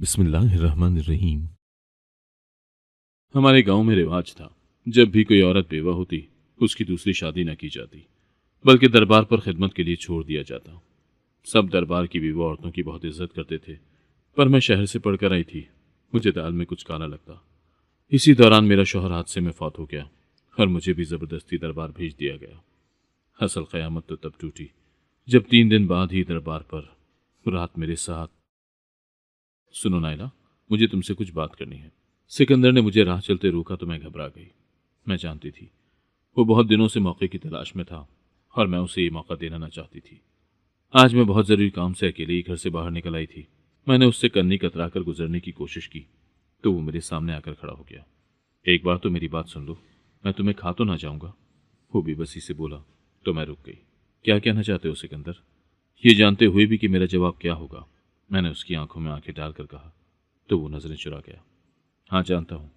बिस्मिल्लाहिर्रहमानिर्रहीम। हमारे गांव में रिवाज था, जब भी कोई औरत बेवा होती उसकी दूसरी शादी न की जाती, बल्कि दरबार पर खिदमत के लिए छोड़ दिया जाता। सब दरबार की विधवा औरतों की बहुत इज्जत करते थे, पर मैं शहर से पढ़कर आई थी, मुझे दाल में कुछ काला लगता। इसी दौरान मेरा शौहर हादसे में फौत हो गया और मुझे भी ज़बरदस्ती दरबार भेज दिया गया। असल क़यामत तो तब टूटी जब 3 दिन बाद ही दरबार पर रात मेरे साथ। सुनो नायला, मुझे तुमसे कुछ बात करनी है। सिकंदर ने मुझे राह चलते रोका तो मैं घबरा गई। मैं जानती थी वो बहुत दिनों से मौके की तलाश में था और मैं उसे ये मौका देना ना चाहती थी। आज मैं बहुत ज़रूरी काम से अकेले ही घर से बाहर निकल आई थी। मैंने उससे कन्नी कतरा कर गुजरने की कोशिश की तो वो मेरे सामने आकर खड़ा हो गया। एक बार तो मेरी बात सुन लो, मैं तुम्हें खा तो ना जाऊंगा, वो बेबसी से बोला। तो मैं रुक गई। क्या कहना चाहते हो सिकंदर? ये जानते हुए भी कि मेरा जवाब क्या होगा, मैंने उसकी आंखों में आंखें डालकर कहा। तो वो नजरें चुरा गया। हाँ जानता हूँ,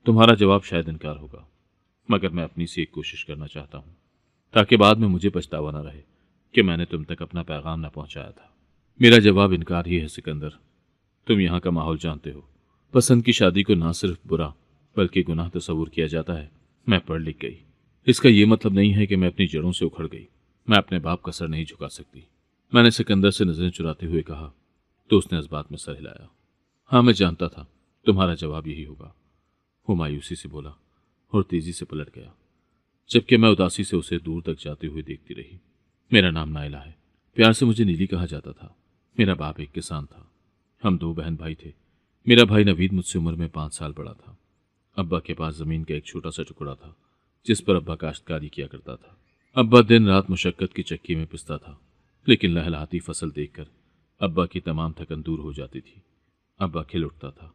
तुम्हारा जवाब शायद इनकार होगा, मगर मैं अपनी से एक कोशिश करना चाहता हूँ, ताकि बाद में मुझे पछतावा न रहे कि मैंने तुम तक अपना पैगाम न पहुंचाया था। मेरा जवाब इनकार ही है सिकंदर। तुम यहाँ का माहौल जानते हो। पसंद की शादी को ना सिर्फ बुरा बल्कि गुनाह तस्वुर किया जाता है। मैं पढ़ लिख गई, इसका यह मतलब नहीं है कि मैं अपनी जड़ों से उखड़ गई। मैं अपने बाप का सर नहीं झुका सकती, मैंने सिकंदर से नजरें चुराते हुए कहा। तो उसने इस बात में सर हिलाया। हाँ, मैं जानता था तुम्हारा जवाब यही होगा, वो मायूसी से बोला और तेजी से पलट गया, जबकि मैं उदासी से उसे दूर तक जाते हुए देखती रही। मेरा नाम नायला है, प्यार से मुझे नीली कहा जाता था। मेरा बाप एक किसान था, हम 2 बहन भाई थे। मेरा भाई नवीद मुझसे उम्र में 5 साल बड़ा था। अब्बा के पास जमीन का एक छोटा सा टुकड़ा था जिस पर अब्बा काश्तकारी किया करता था। अब्बा दिन रात मुशक्कत की चक्की में पिसता था, लेकिन लहलहाती फसल देखकर अब्बा की तमाम थकन दूर हो जाती थी। अब्बा खिल उठता था।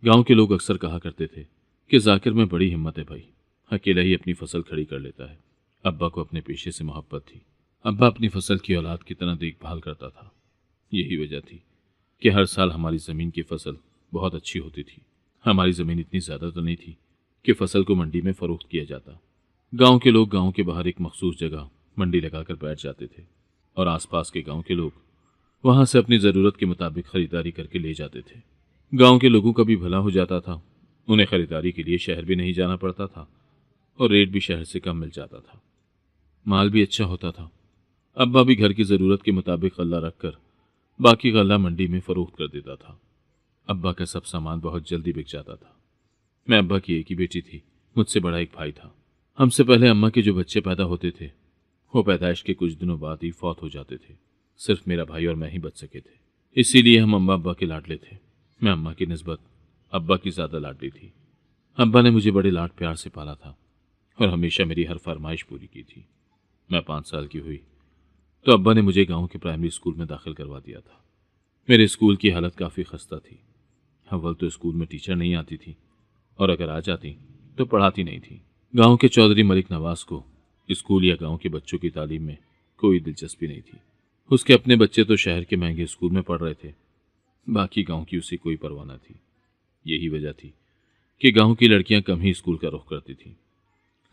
गांव के लोग अक्सर कहा करते थे कि जाकिर में बड़ी हिम्मत है भाई, अकेला ही अपनी फसल खड़ी कर लेता है। अब्बा को अपने पेशे से मोहब्बत थी। अब्बा अपनी फसल की औलाद की तरह देखभाल करता था। यही वजह थी कि हर साल हमारी ज़मीन की फसल बहुत अच्छी होती थी। हमारी ज़मीन इतनी ज़्यादा तो नहीं थी कि फसल को मंडी में फ़रोख्त किया जाता। गांव के लोग गांव के बाहर एक मखसूस जगह मंडी लगाकर बैठ जाते थे और आसपास के गांव के लोग वहां से अपनी ज़रूरत के मुताबिक खरीदारी करके ले जाते थे। गांव के लोगों का भी भला हो जाता था, उन्हें खरीदारी के लिए शहर भी नहीं जाना पड़ता था और रेट भी शहर से कम मिल जाता था। माल भी अच्छा होता था। अब्बा भी घर की ज़रूरत के मुताबिक गल्ला रखकर बाकी गल्ला मंडी में फ़रोख्त कर देता था। अब्बा का सब सामान बहुत जल्दी बिक जाता था। मैं अब्बा की एक ही बेटी थी, मुझसे बड़ा एक भाई था। हमसे पहले अम्मा के जो बच्चे पैदा होते थे वो पैदाइश के कुछ दिनों बाद ही फौत हो जाते थे। सिर्फ मेरा भाई और मैं ही बच सके थे, इसीलिए हम अम्मा अब्बा के लाडले थे। मैं अम्मा की निस्बत अब्बा की ज़्यादा लाडली थी। अब्बा ने मुझे बड़े लाड प्यार से पाला था और हमेशा मेरी हर फरमाइश पूरी की थी। मैं 5 साल की हुई तो अब्बा ने मुझे गांव के प्राइमरी स्कूल में दाखिल करवा दिया था। मेरे स्कूल की हालत काफ़ी खस्ता थी। अव्वल तो स्कूल में टीचर नहीं आती थी और अगर आ जाती तो पढ़ाती नहीं थी। गांव के चौधरी मलिक नवाज को स्कूल या गांव के बच्चों की तालीम में कोई दिलचस्पी नहीं थी। उसके अपने बच्चे तो शहर के महंगे स्कूल में पढ़ रहे थे, बाकी गांव की उसे कोई परवाह न थी। यही वजह थी कि गांव की लड़कियां कम ही स्कूल का रुख करती थीं।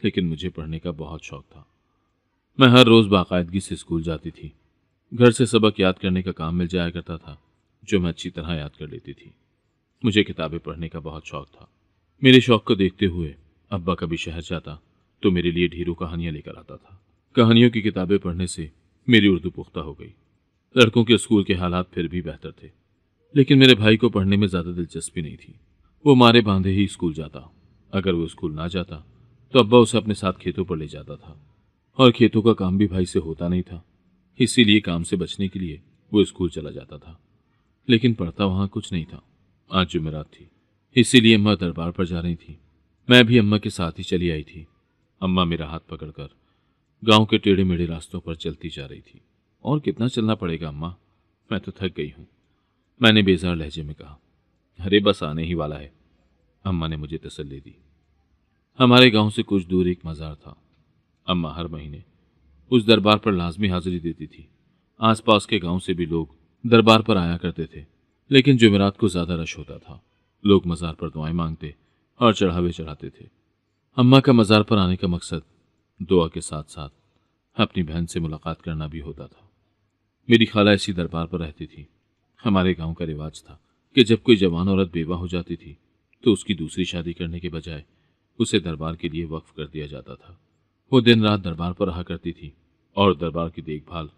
लेकिन मुझे पढ़ने का बहुत शौक था। मैं हर रोज़ बाकायदगी से स्कूल जाती थी। घर से सबक याद करने का काम मिल जाया करता था, जो मैं अच्छी तरह याद कर लेती थी। मुझे किताबें पढ़ने का बहुत शौक था। मेरे शौक को देखते हुए अब्बा कभी शहर जाता तो मेरे लिए ढेरों कहानियां लेकर आता था। कहानियों की किताबें पढ़ने से मेरी उर्दू पुख्ता हो गई। लड़कों के स्कूल के हालात फिर भी बेहतर थे, लेकिन मेरे भाई को पढ़ने में ज़्यादा दिलचस्पी नहीं थी। वो मारे बांधे ही स्कूल जाता। अगर वो स्कूल ना जाता तो अब्बा उसे अपने साथ खेतों पर ले जाता था और खेतों का काम भी भाई से होता नहीं था, इसीलिए काम से बचने के लिए वो स्कूल चला जाता था। लेकिन पढ़ता वहाँ कुछ नहीं था। आज जुमेरात थी, इसीलिए अम्मा दरबार पर जा रही थी। मैं भी अम्मा के साथ ही चली आई थी। अम्मा मेरा हाथ पकड़कर गांव के टेढ़े मेढ़े रास्तों पर चलती जा रही थी। और कितना चलना पड़ेगा अम्मा, मैं तो थक गई हूँ, मैंने बेजार लहजे में कहा। अरे बस आने ही वाला है, अम्मा ने मुझे तसल्ली दी। हमारे गांव से कुछ दूर एक मज़ार था। अम्मा हर महीने उस दरबार पर लाजमी हाजिरी देती थी। आसपास के गांव से भी लोग दरबार पर आया करते थे, लेकिन जुमेरात को ज़्यादा रश होता था। लोग मज़ार पर दुआएं मांगते और चढ़ावे चढ़ाते थे। अम्मा का मज़ार पर आने का मकसद दुआ के साथ साथ अपनी बहन से मुलाकात करना भी होता था। मेरी खाला इसी दरबार पर रहती थी। हमारे गांव का रिवाज था कि जब कोई जवान औरत बेवा हो जाती थी तो उसकी दूसरी शादी करने के बजाय उसे दरबार के लिए वक्फ कर दिया जाता था। वो दिन रात दरबार पर रहा करती थी और दरबार की देखभाल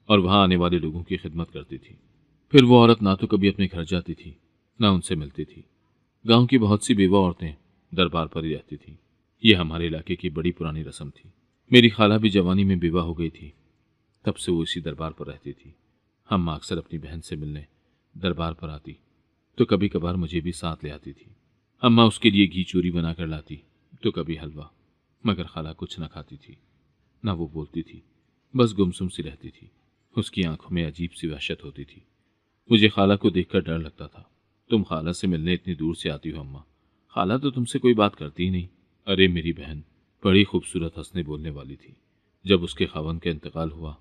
और वहां आने वाले लोगों की खिदमत करती थी। फिर वो औरत ना तो कभी अपने घर जाती थी, ना उनसे मिलती थी। गांव की बहुत सी बेवा औरतें दरबार पर ही रहती थी। ये हमारे इलाके की बड़ी पुरानी रस्म थी। मेरी खाला भी जवानी में बेवा हो गई थी, तब से वो इसी दरबार पर रहती थी। हम अक्सर अपनी बहन से मिलने दरबार पर आती तो कभी कभार मुझे भी साथ ले आती थी। अम्मा उसके लिए घी चूरी बना कर लाती तो कभी हलवा, मगर खाला कुछ न खाती थी, ना वो बोलती थी, बस गुमसुम सी रहती थी। उसकी आंखों में अजीब सी वहशत होती थी। मुझे खाला को देखकर डर लगता था। तुम खाला से मिलने इतनी दूर से आती हो अम्मा, खाला तो तुमसे कोई बात करती ही नहीं। अरे मेरी बहन बड़ी खूबसूरत हंसने बोलने वाली थी। जब उसके खावन का इंतकाल हुआ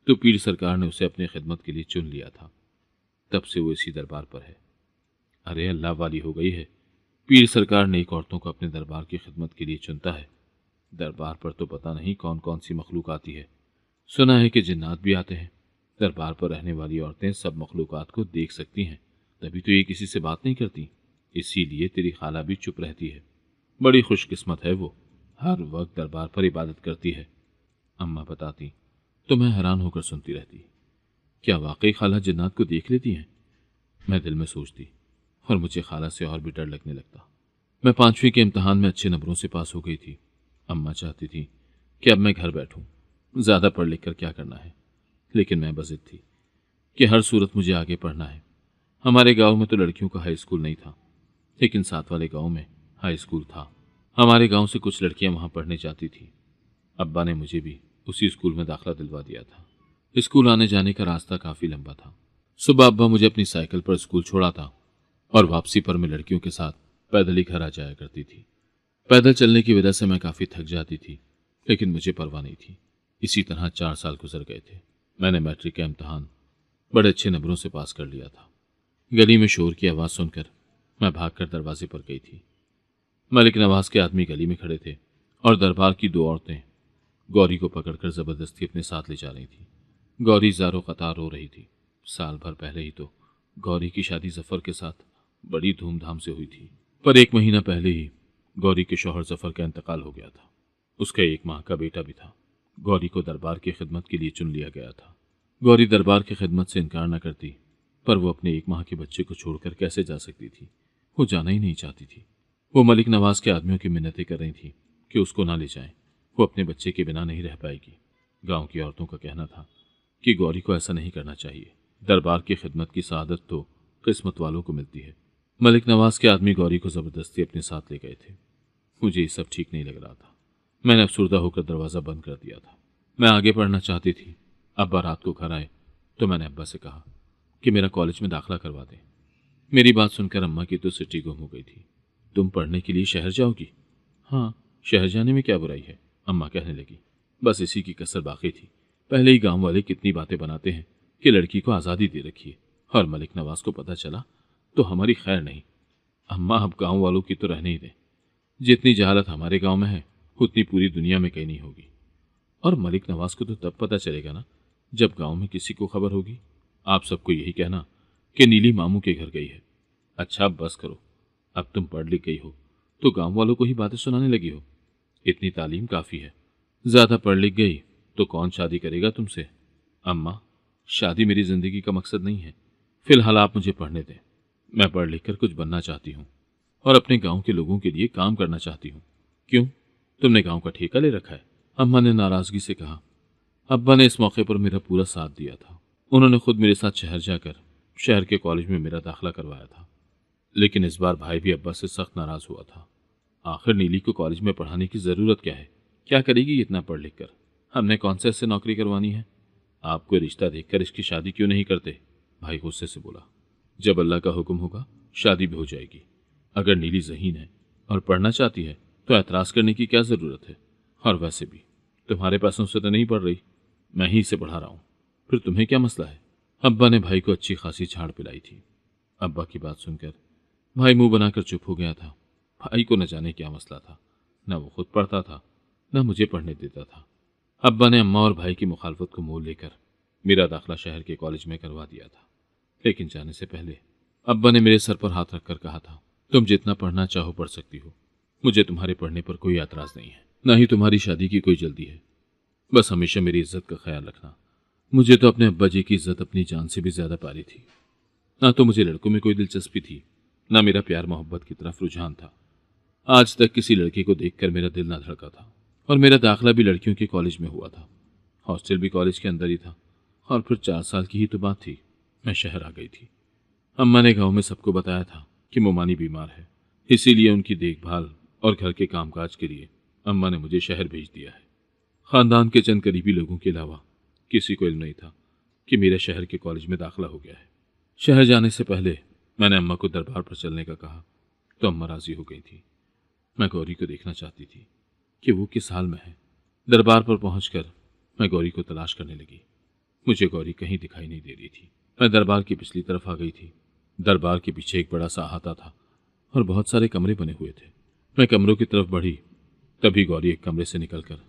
तो पीर सरकार ने उसे अपनी खिदमत के लिए चुन लिया था। तब से वो इसी दरबार पर है। अरे अल्लाह वाली हो गई है। पीर सरकार नेक औरतों को अपने दरबार की खिदमत के लिए चुनता है। दरबार पर तो पता नहीं कौन कौन सी मखलूक आती है। सुना है कि जिन्नात भी आते हैं। दरबार पर रहने वाली औरतें सब मखलूकात को देख सकती हैं, तभी तो ये किसी से बात नहीं करती। इसीलिए तेरी खाला भी चुप रहती है। बड़ी खुशकिस्मत है वो, हर वक्त दरबार पर इबादत करती है। अम्मा बताती तो मैं हैरान होकर सुनती रहती। क्या वाकई खाला जिन्नात को देख लेती हैं? मैं दिल में सोचती और मुझे खाला से और भी डर लगने लगता। मैं 5वीं के इम्तहान में अच्छे नंबरों से पास हो गई थी। अम्मा चाहती थी कि अब मैं घर बैठूं, ज्यादा पढ़ लिख कर क्या करना है, लेकिन मैं बजिद थी कि हर सूरत मुझे आगे पढ़ना है। हमारे गांव में तो लड़कियों का हाई स्कूल नहीं था, लेकिन साथ वाले गांव में हाई स्कूल था। हमारे गांव से कुछ लड़कियां वहां पढ़ने जाती थी। अब्बा ने मुझे भी उसी स्कूल में दाखिला दिलवा दिया था। स्कूल आने जाने का रास्ता काफी लंबा था। सुबह अब्बा मुझे अपनी साइकिल पर स्कूल छोड़ाता और वापसी पर मैं लड़कियों के साथ पैदल ही घर आ जाया करती थी। पैदल चलने की वजह से मैं काफी थक जाती थी, लेकिन मुझे परवाह नहीं थी। इसी तरह 4 साल गुजर गए थे। मैंने मैट्रिक का इम्तहान बड़े अच्छे नंबरों से पास कर लिया था। गली में शोर की आवाज सुनकर मैं भागकर दरवाजे पर गई थी। मलिक नवाज के आदमी गली में खड़े थे और दरबार की 2 औरतें गौरी को पकड़कर जबरदस्ती अपने साथ ले जा रही थी। गौरी ज़ारो कतार रो रही थी। साल भर पहले ही तो गौरी की शादी जफर के साथ बड़ी धूमधाम से हुई थी, पर 1 महीना पहले ही गौरी के शौहर जफर का इंतकाल हो गया था। उसका 1 माह का बेटा भी था। गौरी को दरबार की खिदमत के लिए चुन लिया गया था। गौरी दरबार की खिदमत से इनकार न करती, पर वो अपने 1 माह के बच्चे को छोड़कर कैसे जा सकती थी? वो जाना ही नहीं चाहती थी। वो मलिक नवाज के आदमियों की मिन्नतें कर रही थी कि उसको ना ले जाएं। वो अपने बच्चे के बिना नहीं रह पाएगी। गांव की औरतों का कहना था कि गौरी को ऐसा नहीं करना चाहिए। दरबार की खिदमत की सआदत तो किस्मत वालों को मिलती है। मलिक नवाज के आदमी गौरी को जबरदस्ती अपने साथ ले गए थे। मुझे ये सब ठीक नहीं लग रहा था। मैंने अफसुर्दा होकर दरवाज़ा बंद कर दिया था। मैं आगे पढ़ना चाहती थी। अब्बा रात को घर आए तो मैंने अब्बा से कहा कि मेरा कॉलेज में दाखिला करवा दें। मेरी बात सुनकर अम्मा की तो सिटी गुम हो गई थी। तुम पढ़ने के लिए शहर जाओगी? हाँ, शहर जाने में क्या बुराई है, अम्मा कहने लगी। बस इसी की कसर बाकी थी। पहले ही गांव वाले कितनी बातें बनाते हैं कि लड़की को आज़ादी दे रखी है, और मलिक नवाज को पता चला तो हमारी खैर नहीं। अम्मा अब गांव वालों की तो रहने ही दें। जितनी जहालत हमारे गांव में है उतनी पूरी दुनिया में कहीं नहीं होगी। और मलिक नवाज को तो तब पता चलेगा ना जब गांव में किसी को खबर होगी। आप सबको यही कहना कि नीली मामू के घर गई है। अच्छा बस करो, अब तुम पढ़ लिख गई हो तो गांव वालों को ही बातें सुनाने लगी हो। इतनी तालीम काफ़ी है। ज़्यादा पढ़ लिख गई तो कौन शादी करेगा तुमसे? अम्मा, शादी मेरी ज़िंदगी का मकसद नहीं है। फिलहाल आप मुझे पढ़ने दें। मैं पढ़ लिख कर कुछ बनना चाहती हूँ और अपने गांव के लोगों के लिए काम करना चाहती हूँ। क्यों, तुमने गांव का ठेका ले रखा है? अम्मा ने नाराज़गी से कहा। अब्बा ने इस मौके पर मेरा पूरा साथ दिया था। उन्होंने खुद मेरे साथ शहर जाकर शहर के कॉलेज में मेरा दाखिला करवाया था। लेकिन इस बार भाई भी अब्बा से सख्त नाराज़ हुआ था। आखिर नीली को कॉलेज में पढ़ाने की ज़रूरत क्या है? क्या करेगी इतना पढ़ लिख कर? हमने कौन से ऐसे नौकरी करवानी है? आप कोई रिश्ता देखकर इसकी शादी क्यों नहीं करते? भाई गुस्से से बोला। जब अल्लाह का हुक्म होगा शादी भी हो जाएगी। अगर नीली ज़हीन है और पढ़ना चाहती है तो एतराज़ करने की क्या ज़रूरत है? और वैसे भी तुम्हारे पैसों से तो नहीं पढ़ रही, मैं ही इसे पढ़ा रहा हूँ। फिर तुम्हें क्या मसला है? अब्बा ने भाई को अच्छी खासी झाड़ पिलाई थी। अब्बा की बात सुनकर भाई मुंह बनाकर चुप हो गया था। भाई को न जाने क्या मसला था। न वो खुद पढ़ता था, न मुझे पढ़ने देता था। अब्बा ने अम्मा और भाई की मुखालफत को मोल लेकर मेरा दाखिला शहर के कॉलेज में करवा दिया था। लेकिन जाने से पहले अब्बा ने मेरे सर पर हाथ रखकर कहा था, तुम जितना पढ़ना चाहो पढ़ सकती हो, मुझे तुम्हारे पढ़ने पर कोई एतराज नहीं है, ना ही तुम्हारी शादी की कोई जल्दी है। बस हमेशा मेरी इज्जत का ख्याल रखना। मुझे तो अपने अब्बा जी की इज्जत अपनी जान से भी ज्यादा प्यारी थी। ना तो मुझे लड़कों में कोई दिलचस्पी थी, ना मेरा प्यार मोहब्बत की तरफ रुझान था। आज तक किसी लड़की को देखकर मेरा दिल ना धड़का था, और मेरा दाखिला भी लड़कियों के कॉलेज में हुआ था। हॉस्टल भी कॉलेज के अंदर ही था, और फिर 4 साल की ही तो बात थी, मैं शहर आ गई थी। अम्मा ने गांव में सबको बताया था कि मोमानी बीमार है, इसीलिए उनकी देखभाल और घर के कामकाज के लिए अम्मा ने मुझे शहर भेज दिया है। खानदान के चंद करीबी लोगों के अलावा किसी को इल्म नहीं था कि मेरा शहर के कॉलेज में दाखिला हो गया है। शहर जाने से पहले मैंने अम्मा को दरबार पर चलने का कहा तो अम्मा राजी हो गई थी। मैं गौरी को देखना चाहती थी कि वो किस हाल में है। दरबार पर पहुंचकर मैं गौरी को तलाश करने लगी। मुझे गौरी कहीं दिखाई नहीं दे रही थी। मैं दरबार की पिछली तरफ आ गई थी। दरबार के पीछे एक बड़ा सा अहाता था और बहुत सारे कमरे बने हुए थे। मैं कमरों की तरफ बढ़ी, तभी गौरी एक कमरे से निकलकर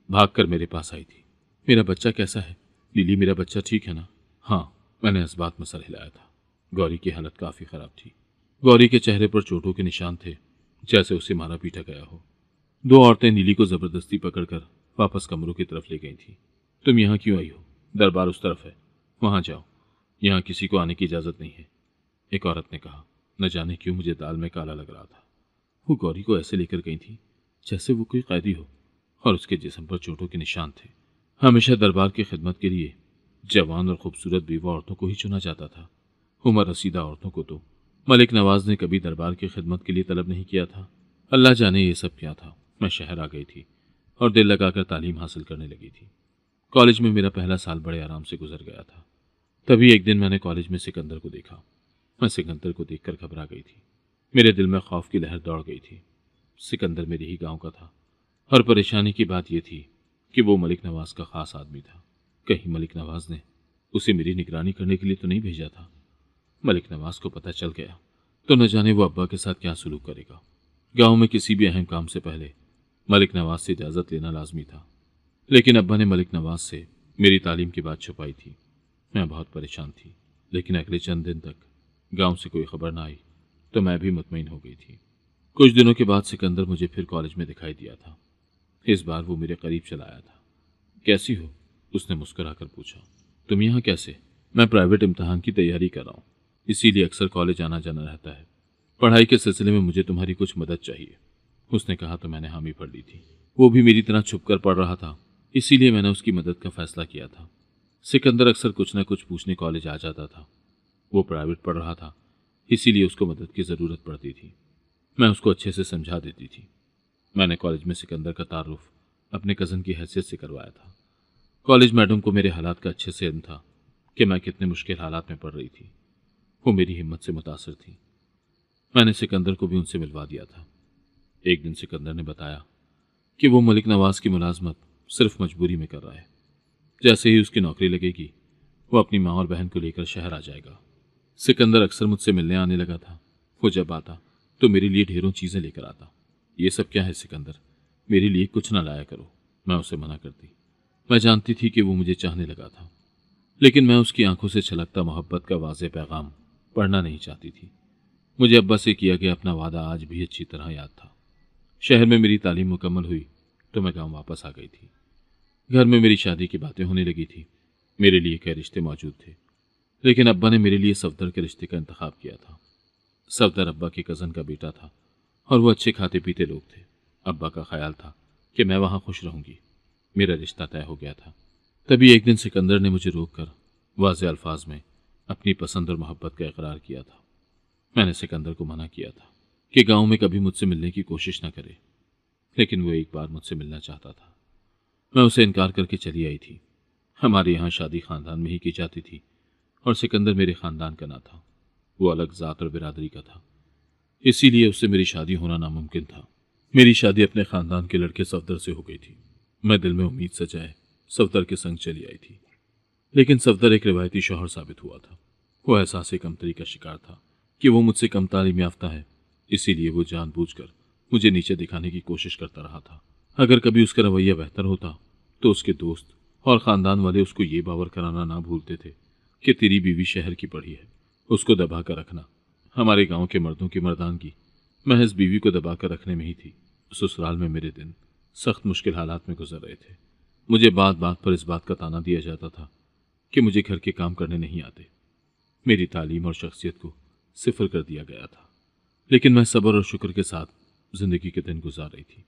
भागकर मेरे पास आई थी। मेरा बच्चा कैसा है लीली, मेरा बच्चा ठीक है ना? हाँ, मैंने इस बात में सर हिलाया था। गौरी की हालत काफी खराब थी। गौरी के चेहरे पर चोटों के निशान थे, जैसे उसे मारा पीटा गया हो। 2 औरतें नीली को जबरदस्ती पकड़कर वापस कमरों की तरफ ले गई थी। तुम यहाँ क्यों आई हो? दरबार उस तरफ है, वहां जाओ, यहाँ किसी को आने की इजाजत नहीं है, एक औरत ने कहा। न जाने क्यों मुझे दाल में काला लग रहा था। वो गौरी को ऐसे लेकर गई थी जैसे वो कोई कैदी हो, और उसके जिस्म पर चोटों के निशान थे। हमेशा दरबार की खिदमत के लिए जवान और खूबसूरत बीवा औरतों को ही चुना जाता था। उम्र रसीदा औरतों को तो मलिक नवाज ने कभी दरबार की खिदमत के लिए तलब नहीं किया था। अल्लाह जाने ये सब क्या था। मैं शहर आ गई थी और दिल लगाकर तालीम हासिल करने लगी थी। कॉलेज में मेरा पहला साल बड़े आराम से गुजर गया था। तभी एक दिन मैंने कॉलेज में सिकंदर को देखा। मैं सिकंदर को देखकर घबरा गई थी। मेरे दिल में खौफ की लहर दौड़ गई थी। सिकंदर मेरे ही गांव का था, और परेशानी की बात यह थी कि वो मलिक नवाज का खास आदमी था। कहीं मलिक नवाज ने उसे मेरी निगरानी करने के लिए तो नहीं भेजा था? मलिक नवाज को पता चल गया तो न जाने वो अब्बा के साथ क्या सुलूक करेगा। गांव में किसी भी अहम काम से पहले मलिक नवाज से इजाजत लेना लाजमी था, लेकिन अब्बा ने मलिक नवाज से मेरी तालीम की बात छुपाई थी। मैं बहुत परेशान थी, लेकिन अगले चंद दिन तक गांव से कोई खबर ना आई तो मैं भी मुतमईन हो गई थी। कुछ दिनों के बाद सिकंदर मुझे फिर कॉलेज में दिखाई दिया था। इस बार वो मेरे करीब चला आया था। कैसी हो? उसने मुस्कुराकर पूछा। तुम यहाँ कैसे? मैं प्राइवेट इम्तिहान की तैयारी कर रहा हूँ, इसीलिए अक्सर कॉलेज आना जाना रहता है। पढ़ाई के सिलसिले में मुझे तुम्हारी कुछ मदद चाहिए। उसने कहा तो मैंने हामी भर ली थी। वो भी मेरी तरह छुपकर पढ़ रहा था, इसीलिए मैंने उसकी मदद का फैसला किया था। सिकंदर अक्सर कुछ न कुछ पूछने कॉलेज आ जाता था। वो प्राइवेट पढ़ रहा था, इसीलिए उसको मदद की ज़रूरत पड़ती थी। मैं उसको अच्छे से समझा देती थी। मैंने कॉलेज में सिकंदर का तारुफ अपने कज़न की हैसियत से करवाया था। कॉलेज मैडम को मेरे हालात का अच्छे से इल्म था कि मैं कितने मुश्किल हालात में पढ़ रही थी। वो मेरी हिम्मत से मुतासिर थी। मैंने सिकंदर को भी उनसे मिलवा दिया था। एक दिन सिकंदर ने बताया कि वो मलिक नवाज की मुलाजमत सिर्फ मजबूरी में कर रहा है। जैसे ही उसकी नौकरी लगेगी वो अपनी माँ और बहन को लेकर शहर आ जाएगा। सिकंदर अक्सर मुझसे मिलने आने लगा था। वो जब आता तो मेरे लिए ढेरों चीज़ें लेकर आता। ये सब क्या है सिकंदर, मेरे लिए कुछ ना लाया करो। मैं उसे मना करती। मैं जानती थी कि वो मुझे चाहने लगा था, लेकिन मैं उसकी आंखों से छलकता मोहब्बत का वाज़ेह पैगाम पढ़ना नहीं चाहती थी। मुझे अब्बा से किया गया अपना वादा आज भी अच्छी तरह याद था। शहर में मेरी तालीम मुकम्मल हुई तो मैं गांव वापस आ गई थी। घर में मेरी शादी की बातें होने लगी थी। मेरे लिए कई रिश्ते मौजूद थे, लेकिन अब्बा ने मेरे लिए सफदर के रिश्ते का इंतखाब किया था। सफदर अब्बा के कज़न का बेटा था और वो अच्छे खाते पीते लोग थे। अब्बा का ख्याल था कि मैं वहाँ खुश रहूँगी। मेरा रिश्ता तय हो गया था। तभी एक दिन सिकंदर ने मुझे रोककर वाज़ेह अल्फाज में अपनी पसंद और मोहब्बत का इकरार किया था। मैंने सिकंदर को मना किया था कि गांव में कभी मुझसे मिलने की कोशिश न करे, लेकिन वो एक बार मुझसे मिलना चाहता था। मैं उसे इनकार करके चली आई थी। हमारे यहाँ शादी खानदान में ही की जाती थी और सिकंदर मेरे खानदान का ना था। वो अलग ज़ात और बिरादरी का था, इसीलिए उससे मेरी शादी होना नामुमकिन था। मेरी शादी अपने खानदान के लड़के सफदर से हो गई थी। मैं दिल में उम्मीद सजाए सफदर के संग चली आई थी, लेकिन सफदर एक रिवायती शौहर साबित हुआ था। वो एहसास कमतरी का शिकार था कि वो मुझसे कम तालीम याफ्ता है, इसीलिए वो जानबूझकर मुझे नीचे दिखाने की कोशिश करता रहा था। अगर कभी उसका रवैया बेहतर होता तो उसके दोस्त और ख़ानदान वाले उसको ये बावर कराना ना भूलते थे कि तेरी बीवी शहर की पड़ी है, उसको दबा कर रखना। हमारे गांव के मर्दों की मर्दानगी महज बीवी को दबाकर रखने में ही थी। ससुराल में मेरे दिन सख्त मुश्किल हालात में गुजर रहे थे। मुझे बात बात पर इस बात का ताना दिया जाता था कि मुझे घर के काम करने नहीं आते। मेरी तालीम और शख्सियत को सिफर कर दिया गया था। लेकिन मैं सब्र और शुक्र के साथ जिंदगी के दिन गुजार रही थी।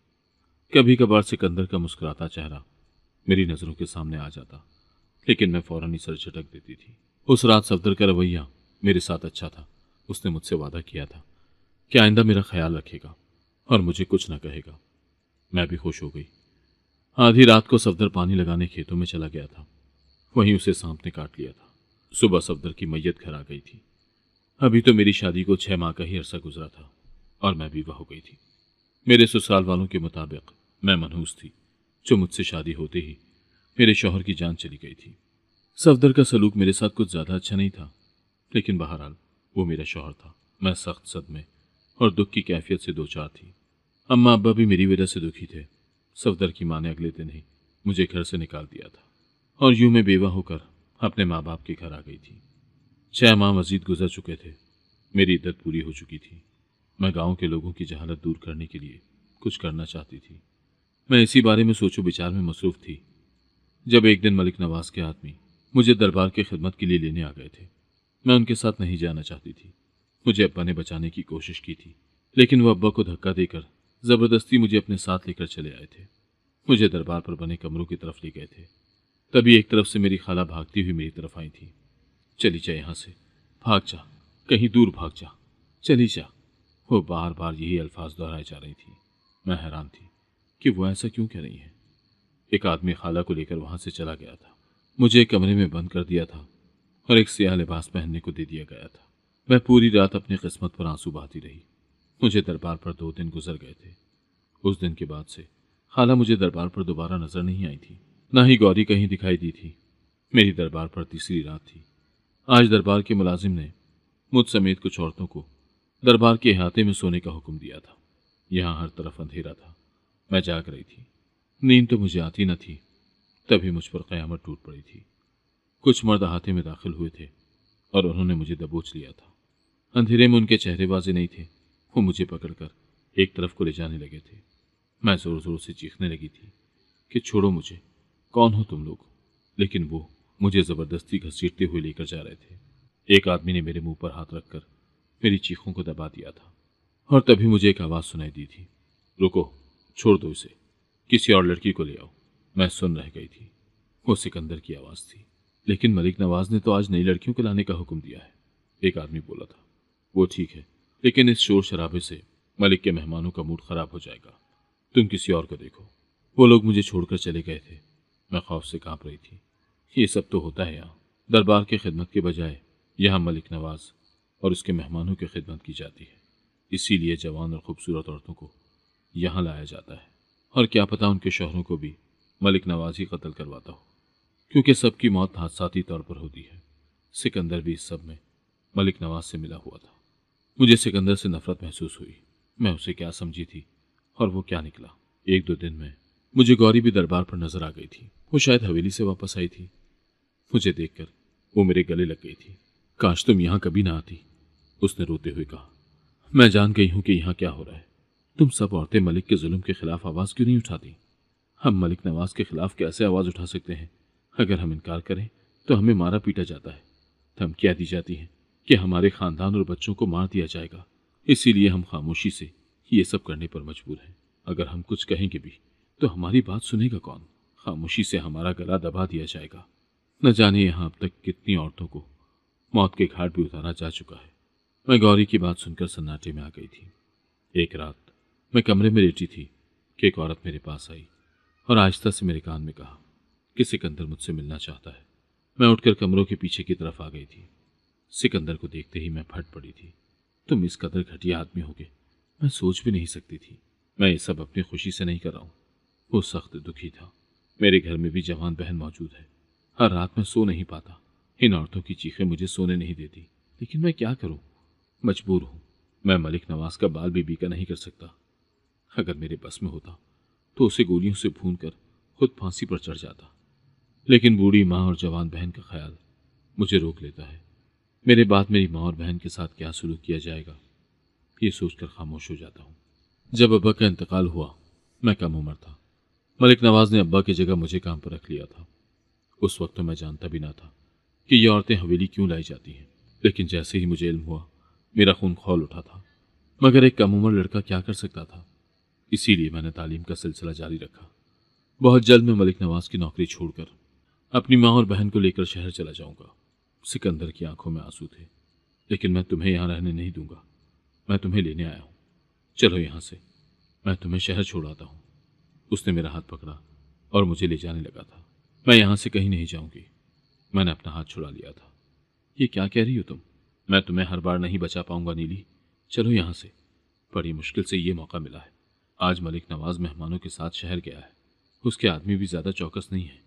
कभी कभार सिकंदर का मुस्कुराता चेहरा मेरी नज़रों के सामने आ जाता, लेकिन मैं फौरन ही सर झटक देती थी। उस रात सफदर का रवैया मेरे साथ अच्छा था। उसने मुझसे वादा किया था कि आइंदा मेरा ख्याल रखेगा और मुझे कुछ न कहेगा। मैं भी खुश हो गई। आधी रात को सफदर पानी लगाने खेतों में चला गया था। वहीं उसे सांप ने काट लिया था। सुबह सफदर की मैयत घर आ गई थी। अभी तो मेरी शादी को 6 माह का ही अरसा गुजरा था और मैं विवाह हो गई थी। मेरे ससुराल वालों के मुताबिक मैं मनहूस थी, जो मुझसे शादी होते ही मेरे शौहर की जान चली गई थी। सफदर का सलूक मेरे साथ कुछ ज़्यादा अच्छा नहीं था, लेकिन बहरहाल वो मेरा शौहर था। मैं सख्त सदमे और दुख की कैफियत से दो चार थी। अम्मा अब्बा भी मेरी वजह से दुखी थे। सफदर की माँ ने अगले दिन ही मुझे घर से निकाल दिया था और यूं मैं बेवा होकर अपने माँ बाप के घर आ गई थी। 6 माह मजीद गुजर चुके थे। मेरी इद्दत पूरी हो चुकी थी। मैं गांव के लोगों की जहालत दूर करने के लिए कुछ करना चाहती थी। मैं इसी बारे में सोचो विचार में मसरूफ थी जब एक दिन मलिक नवाज के आदमी मुझे दरबार की खिदमत के लिए लेने आ गए थे। मैं उनके साथ नहीं जाना चाहती थी। मुझे अब्बा ने बचाने की कोशिश की थी, लेकिन वो अब्बा को धक्का देकर जबरदस्ती मुझे अपने साथ लेकर चले आए थे। मुझे दरबार पर बने कमरों की तरफ ले गए थे। तभी एक तरफ से मेरी खाला भागती हुई मेरी तरफ आई थी। चली जा यहाँ से, भाग जा, कहीं दूर भाग जा, चली जा। वो बार बार यही अल्फाज दोहराए जा रही थी। मैं हैरान थी कि वो ऐसा क्यों कह रही हैं। एक आदमी खाला को लेकर वहां से चला गया था। मुझे एक कमरे में बंद कर दिया था और एक सियाह लिबास पहनने को दे दिया गया था। मैं पूरी रात अपनी किस्मत पर आंसू बहाती रही। मुझे दरबार पर 2 दिन गुजर गए थे। उस दिन के बाद से खाला मुझे दरबार पर दोबारा नजर नहीं आई थी, ना ही गौरी कहीं दिखाई दी थी। मेरी दरबार पर तीसरी रात थी। आज दरबार के मुलाजिम ने मुझ समेत कुछ औरतों को दरबार के अहाते में सोने का हुक्म दिया था। यहाँ हर तरफ अंधेरा था। मैं जाग रही थी। नींद तो मुझे आती न थी। तभी मुझ पर कयामत टूट पड़ी थी। कुछ मर्द अहाते में दाखिल हुए थे और उन्होंने मुझे दबोच लिया था। अंधेरे में उनके चेहरे बाजे नहीं थे। वो मुझे पकड़कर एक तरफ को ले जाने लगे थे। मैं जोर जोर से चीखने लगी थी कि छोड़ो मुझे, कौन हो तुम लोग? लेकिन वो मुझे जबरदस्ती घसीटते हुए लेकर जा रहे थे। एक आदमी ने मेरे मुंह पर हाथ रखकर मेरी चीखों को दबा दिया था और तभी मुझे एक आवाज सुनाई दी थी, रुको, छोड़ दो इसे, किसी और लड़की को ले आओ। मैं सुन रह गई थी। वो सिकंदर की आवाज थी। लेकिन मलिक नवाज ने तो आज नई लड़कियों को लाने का हुक्म दिया है, एक आदमी बोला था। वो ठीक है, लेकिन इस शोर शराबे से मलिक के मेहमानों का मूड खराब हो जाएगा। तुम किसी और को देखो। वो लोग मुझे छोड़कर चले गए थे। मैं खौफ से कांप रही थी। ये सब तो होता है यहाँ। दरबार की खिदमत के बजाय यहाँ मलिक नवाज और उसके मेहमानों की खिदमत की जाती है। इसीलिए जवान और खूबसूरत औरतों को यहाँ लाया जाता है। और क्या पता उनके शौहरों को भी मलिक नवाज ही कत्ल करवाता हो, क्योंकि सबकी मौत हादसाती तौर पर होती है। सिकंदर भी इस सब में मलिक नवाज से मिला हुआ था। मुझे सिकंदर से नफरत महसूस हुई। मैं उसे क्या समझी थी और वो क्या निकला। 1-2 दिन में मुझे गौरी भी दरबार पर नजर आ गई थी। वो शायद हवेली से वापस आई थी। मुझे देखकर वो मेरे गले लग गई थी। काश तुम यहाँ कभी ना आती, उसने रोते हुए कहा। मैं जान गई हूँ कि यहाँ क्या हो रहा है। तुम सब औरतें मलिक के जुल्म के खिलाफ आवाज क्यों नहीं उठाती? हम मलिक नवाज के खिलाफ कैसे आवाज उठा सकते हैं? अगर हम इनकार करें तो हमें मारा पीटा जाता है, धमकियां दी जाती हैं कि हमारे खानदान और बच्चों को मार दिया जाएगा। इसीलिए हम खामोशी से ये सब करने पर मजबूर हैं। अगर हम कुछ कहेंगे भी तो हमारी बात सुनेगा कौन? खामोशी से हमारा गला दबा दिया जाएगा। न जाने यहाँ अब तक कितनी औरतों को मौत के घाट भी उतारा जा चुका है। मैं गौरी की बात सुनकर सन्नाटे में आ गई थी। एक रात मैं कमरे में लेटी थी कि एक औरत मेरे पास आई और आहिस्ता से मेरे कान में कहा कि सिकंदर मुझसे मिलना चाहता है। मैं उठकर कमरों के पीछे की तरफ आ गई थी। सिकंदर को देखते ही मैं फट पड़ी थी। तुम इस कदर घटिया आदमी होगे, मैं सोच भी नहीं सकती थी। मैं ये सब अपनी खुशी से नहीं कर रहा हूँ। वो सख्त दुखी था। मेरे घर में भी जवान बहन मौजूद है। हर रात मैं सो नहीं पाता। इन औरतों की चीखें मुझे सोने नहीं देती। लेकिन मैं क्या करूं? मजबूर हूं। मैं मलिक नवाज का बाल भी बीका नहीं कर सकता। अगर मेरे बस में होता तो उसे गोलियों से भून कर खुद फांसी पर चढ़ जाता। लेकिन बूढ़ी माँ और जवान बहन का ख्याल मुझे रोक लेता है। मेरे बाद मेरी माँ और बहन के साथ क्या सलूक किया जाएगा, ये सोचकर खामोश हो जाता हूँ। जब अब्बा का इंतकाल हुआ, मैं कम उम्र था। मलिक नवाज ने अब्बा की जगह मुझे काम पर रख लिया था। उस वक्त तो मैं जानता भी ना था कि ये औरतें हवेली क्यों लाई जाती हैं, लेकिन जैसे ही मुझे इल्म हुआ, मेरा खून खौल उठा था। मगर एक कम उम्र लड़का क्या कर सकता था, इसीलिए मैंने तालीम का सिलसिला जारी रखा। बहुत जल्द मैं मलिक नवाज की नौकरी छोड़कर अपनी माँ और बहन को लेकर शहर चला जाऊंगा। सिकंदर की आंखों में आंसू थे। लेकिन मैं तुम्हें यहाँ रहने नहीं दूंगा, मैं तुम्हें लेने आया हूँ। चलो यहाँ से, मैं तुम्हें शहर छोड़ाता हूँ। उसने मेरा हाथ पकड़ा और मुझे ले जाने लगा था। मैं यहाँ से कहीं नहीं जाऊंगी। मैंने अपना हाथ छुड़ा लिया था। ये क्या कह रही हो तुम? मैं तुम्हें हर बार नहीं बचा पाऊंगा नीली। चलो यहाँ से। बड़ी मुश्किल से ये मौका मिला है। आज मलिक नवाज मेहमानों के साथ शहर गया है। उसके आदमी भी ज्यादा चौकस नहीं है।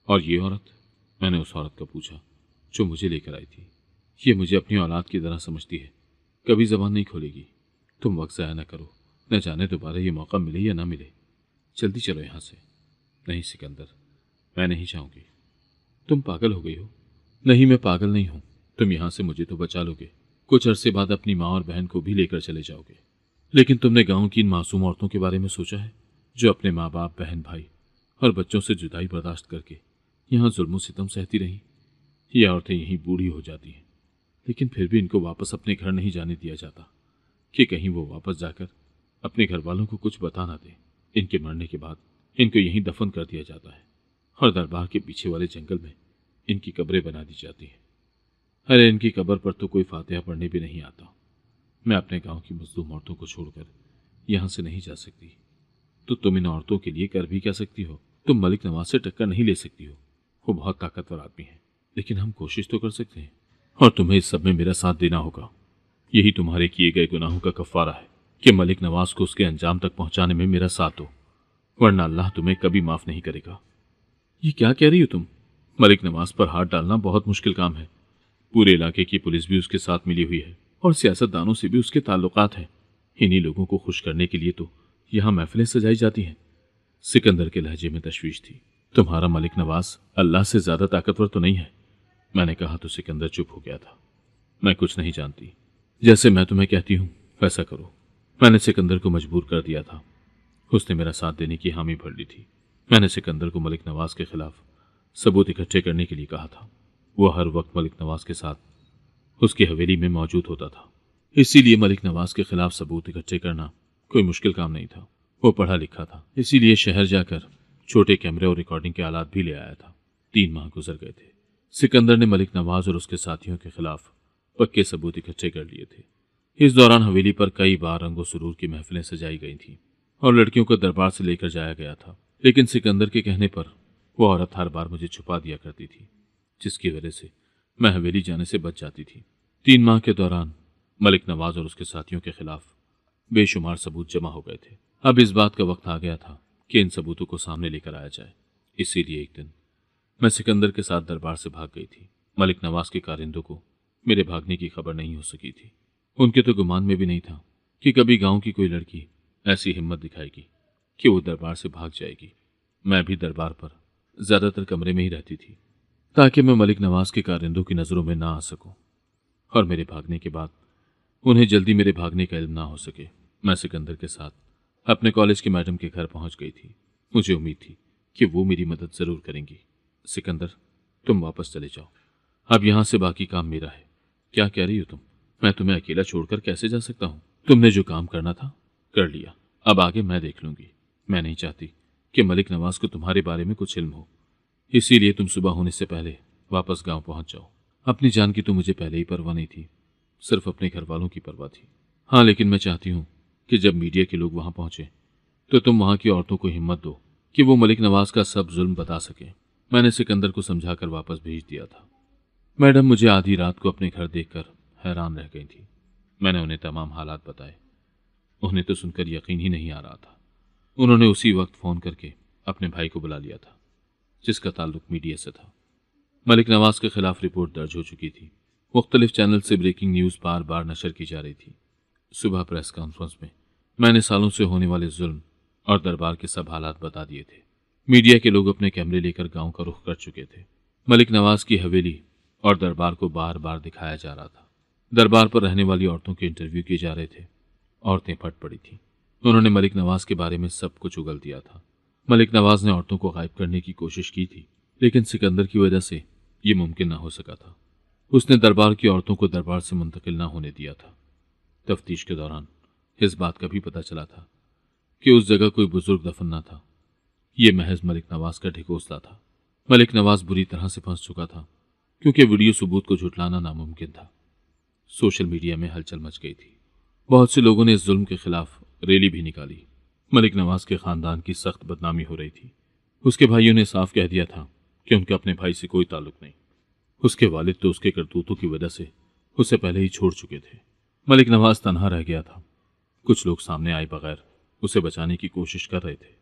और ये औरत? मैंने उस औरत का पूछा जो मुझे लेकर आई थी। ये मुझे अपनी औलाद की तरह समझती है, कभी जबान नहीं खोलेगी। तुम वक्त ज़ाया न करो, न जाने दोबारा ये मौका मिले या ना मिले। जल्दी चलो यहाँ से। नहीं सिकंदर, मैं नहीं चाहूँगी। तुम पागल हो गई हो? नहीं, मैं पागल नहीं हूँ। तुम यहाँ से मुझे तो बचा लोगे, कुछ अरसे बाद अपनी माँ और बहन को भी लेकर चले जाओगे। लेकिन तुमने गांव की इन मासूम औरतों के बारे में सोचा है, जो अपने माँ बाप, बहन भाई और बच्चों से जुदाई बर्दाश्त करके यहाँ जुल्म सितम सहती रहीं। ये औरतें यहीं बूढ़ी हो जाती हैं, लेकिन फिर भी इनको वापस अपने घर नहीं जाने दिया जाता कि कहीं वो वापस जाकर अपने घर वालों को कुछ बता ना दें। इनके मरने के बाद इनको यहीं दफन कर दिया जाता है और दरबार के पीछे वाले जंगल में इनकी कब्रें बना दी जाती हैं। अरे इनकी कब्र पर तो कोई फातिहा पढ़ने भी नहीं आता। मैं अपने गांव की मजलूम औरतों को छोड़कर यहाँ से नहीं जा सकती। तो तुम इन औरतों के लिए कर भी क्या सकती हो? तुम मलिक नवाज से टक्कर नहीं ले सकती हो, वो बहुत ताकतवर आदमी है। लेकिन हम कोशिश तो कर सकते हैं, और तुम्हें इस सब में मेरा साथ देना होगा। यही तुम्हारे किए गए गुनाहों का कफारा है कि मलिक नवाज को उसके अंजाम तक पहुंचाने में मेरा साथ दो, वरना अल्लाह तुम्हें कभी माफ नहीं करेगा। ये क्या कह रही हो तुम? मलिक नवाज पर हाथ डालना बहुत मुश्किल काम है। पूरे इलाके की पुलिस भी उसके साथ मिली हुई है और सियासतदानों से भी उसके ताल्लुकात हैं। इन्हीं लोगों को खुश करने के लिए तो यहाँ महफिलें सजाई जाती हैं। सिकंदर के लहजे में तशवीश थी। तुम्हारा मलिक नवाज अल्लाह से ज्यादा ताकतवर तो नहीं है? मैंने कहा तो सिकंदर चुप हो गया था। मैं कुछ नहीं जानती, जैसे मैं तुम्हें कहती हूँ वैसा करो। मैंने सिकंदर को मजबूर कर दिया था। उसने मेरा साथ देने की हामी भर ली थी। मैंने सिकंदर को मलिक नवाज के खिलाफ सबूत इकट्ठे करने के लिए कहा था। वो हर वक्त मलिक नवाज के साथ उसकी हवेली में मौजूद होता था, इसीलिए मलिक नवाज के खिलाफ सबूत इकट्ठे करना कोई मुश्किल काम नहीं था। वो पढ़ा लिखा था, इसीलिए शहर जाकर छोटे कैमरे और रिकॉर्डिंग के आलात भी ले आया था। 3 माह गुजर गए थे। सिकंदर ने मलिक नवाज और उसके साथियों के खिलाफ पक्के सबूत इकट्ठे कर लिए थे। इस दौरान हवेली पर कई बार रंगो सुरूर की महफिलें सजाई गई थीं और लड़कियों को दरबार से लेकर जाया गया था। लेकिन सिकंदर के कहने पर वो औरत हर बार मुझे छुपा दिया करती थी, जिसकी वजह से मैं हवेली जाने से बच जाती थी। 3 माह के दौरान मलिक नवाज और उसके साथियों के खिलाफ बेशुमार सबूत जमा हो गए थे। अब इस बात का वक्त आ गया था कि इन सबूतों को सामने लेकर आया जाए। इसीलिए एक दिन मैं सिकंदर के साथ दरबार से भाग गई थी। मलिक नवाज के कारिंदों को मेरे भागने की खबर नहीं हो सकी थी। उनके तो गुमान में भी नहीं था कि कभी गांव की कोई लड़की ऐसी हिम्मत दिखाएगी कि वो दरबार से भाग जाएगी। मैं भी दरबार पर ज्यादातर कमरे में ही रहती थी, ताकि मैं मलिक नवाज के कारिंदों की नजरों में ना आ सकूं और मेरे भागने के बाद उन्हें जल्दी मेरे भागने का इल्म ना हो सके। मैं सिकंदर के साथ अपने कॉलेज की मैडम के घर पहुंच गई थी। मुझे उम्मीद थी कि वो मेरी मदद जरूर करेंगी। सिकंदर, तुम वापस चले जाओ, अब यहां से बाकी काम मेरा है। क्या कह रही हो तुम? मैं तुम्हें अकेला छोड़कर कैसे जा सकता हूँ? तुमने जो काम करना था कर लिया, अब आगे मैं देख लूंगी। मैं नहीं चाहती कि मलिक नवाज को तुम्हारे बारे में कुछ इल्म हो, इसीलिए तुम सुबह होने से पहले वापस गांव पहुंच जाओ। अपनी जान की तो मुझे पहले ही परवाह नहीं थी, सिर्फ अपने घर वालों की परवाह थी। हाँ, लेकिन मैं चाहती हूँ कि जब मीडिया के लोग वहां पहुंचे तो तुम वहां की औरतों को हिम्मत दो कि वो मलिक नवाज का सब जुल्म बता सके। मैंने सिकंदर को समझाकर वापस भेज दिया था। मैडम मुझे आधी रात को अपने घर देखकर हैरान रह गई थी। मैंने उन्हें तमाम हालात बताए। उन्हें तो सुनकर यकीन ही नहीं आ रहा था। उन्होंने उसी वक्त फोन करके अपने भाई को बुला लिया था, जिसका ताल्लुक मीडिया से था। मलिक नवाज के खिलाफ रिपोर्ट दर्ज हो चुकी थी। मुख्तलिफ चैनल से ब्रेकिंग न्यूज़ बार बार नशर की जा रही थी। सुबह प्रेस कॉन्फ्रेंस में मैंने सालों से होने वाले जुल्म और दरबार के सब हालात बता दिए थे। मीडिया के लोग अपने कैमरे लेकर गांव का रुख कर चुके थे। मलिक नवाज की हवेली और दरबार को बार बार दिखाया जा रहा था। दरबार पर रहने वाली औरतों के इंटरव्यू किए जा रहे थे। औरतें फट पड़ी थीं। उन्होंने मलिक नवाज के बारे में सब कुछ उगल दिया था। मलिक नवाज ने औरतों को गायब करने की कोशिश की थी, लेकिन सिकंदर की वजह से ये मुमकिन न हो सका था। उसने दरबार की औरतों को दरबार से मुंतकिल न होने दिया था। तफ्तीश के दौरान इस बात का भी पता चला था कि उस जगह कोई बुजुर्ग दफन न था। ये महज मलिक नवाज का ढिकोसला था। मलिक नवाज बुरी तरह से फंस चुका था, क्योंकि वीडियो सबूत को झुटलाना नामुमकिन था। सोशल मीडिया में हलचल मच गई थी। बहुत से लोगों ने इस जुल्म के खिलाफ रैली भी निकाली। मलिक नवाज के खानदान की सख्त बदनामी हो रही थी। उसके भाइयों ने साफ कह दिया था कि उनके अपने भाई से कोई ताल्लुक नहीं। उसके वालिद तो उसके करतूतों की वजह से उसे पहले ही छोड़ चुके थे। मलिक नवाज तन्हा रह गया था। कुछ लोग सामने आए बगैर उसे बचाने की कोशिश कर रहे थे,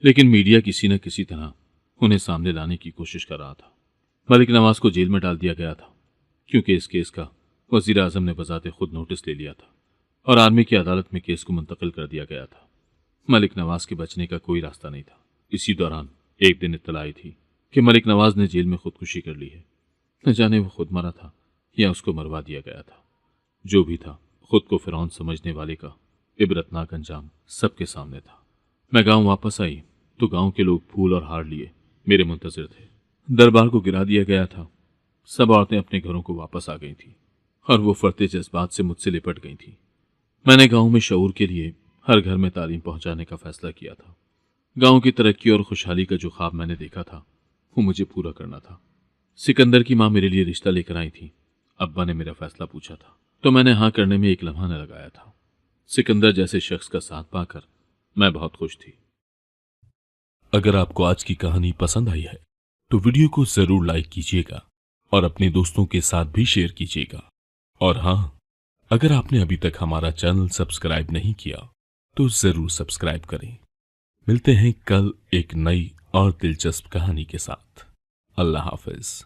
लेकिन मीडिया किसी न किसी तरह उन्हें सामने लाने की कोशिश कर रहा था। मलिक नवाज को जेल में डाल दिया गया था, क्योंकि इस केस का वजीर आजम ने बजाते खुद नोटिस ले लिया था और आर्मी की अदालत में केस को मुंतकिल कर दिया गया था। मलिक नवाज के बचने का कोई रास्ता नहीं था। इसी दौरान एक दिन इत्तला आई थी कि मलिक नवाज ने जेल में खुदकुशी कर ली है। न जाने वो खुद मरा था या उसको मरवा दिया गया था। जो भी था, खुद को फिरौन समझने वाले का इबरतनाक अंजाम सबके सामने था। मैं गांव वापस आई तो गांव के लोग फूल और हार लिए मेरे मुंतजिर थे। दरबार को गिरा दिया गया था। सब औरतें अपने घरों को वापस आ गई थी और वो फरते जज्बात से मुझसे लिपट गई थी। मैंने गांव में शऊर के लिए हर घर में तालीम पहुंचाने का फैसला किया था। गांव की तरक्की और खुशहाली का जो ख्वाब मैंने देखा था वो मुझे पूरा करना था। सिकंदर की माँ मेरे लिए रिश्ता लेकर आई थी। अब्बा ने मेरा फैसला पूछा था तो मैंने हाँ करने में एक लम्हा न लगाया था। सिकंदर जैसे शख्स का साथ पाकर मैं बहुत खुश थी। अगर आपको आज की कहानी पसंद आई है तो वीडियो को जरूर लाइक कीजिएगा और अपने दोस्तों के साथ भी शेयर कीजिएगा। और हाँ, अगर आपने अभी तक हमारा चैनल सब्सक्राइब नहीं किया तो जरूर सब्सक्राइब करें। मिलते हैं कल एक नई और दिलचस्प कहानी के साथ। अल्लाह हाफिज।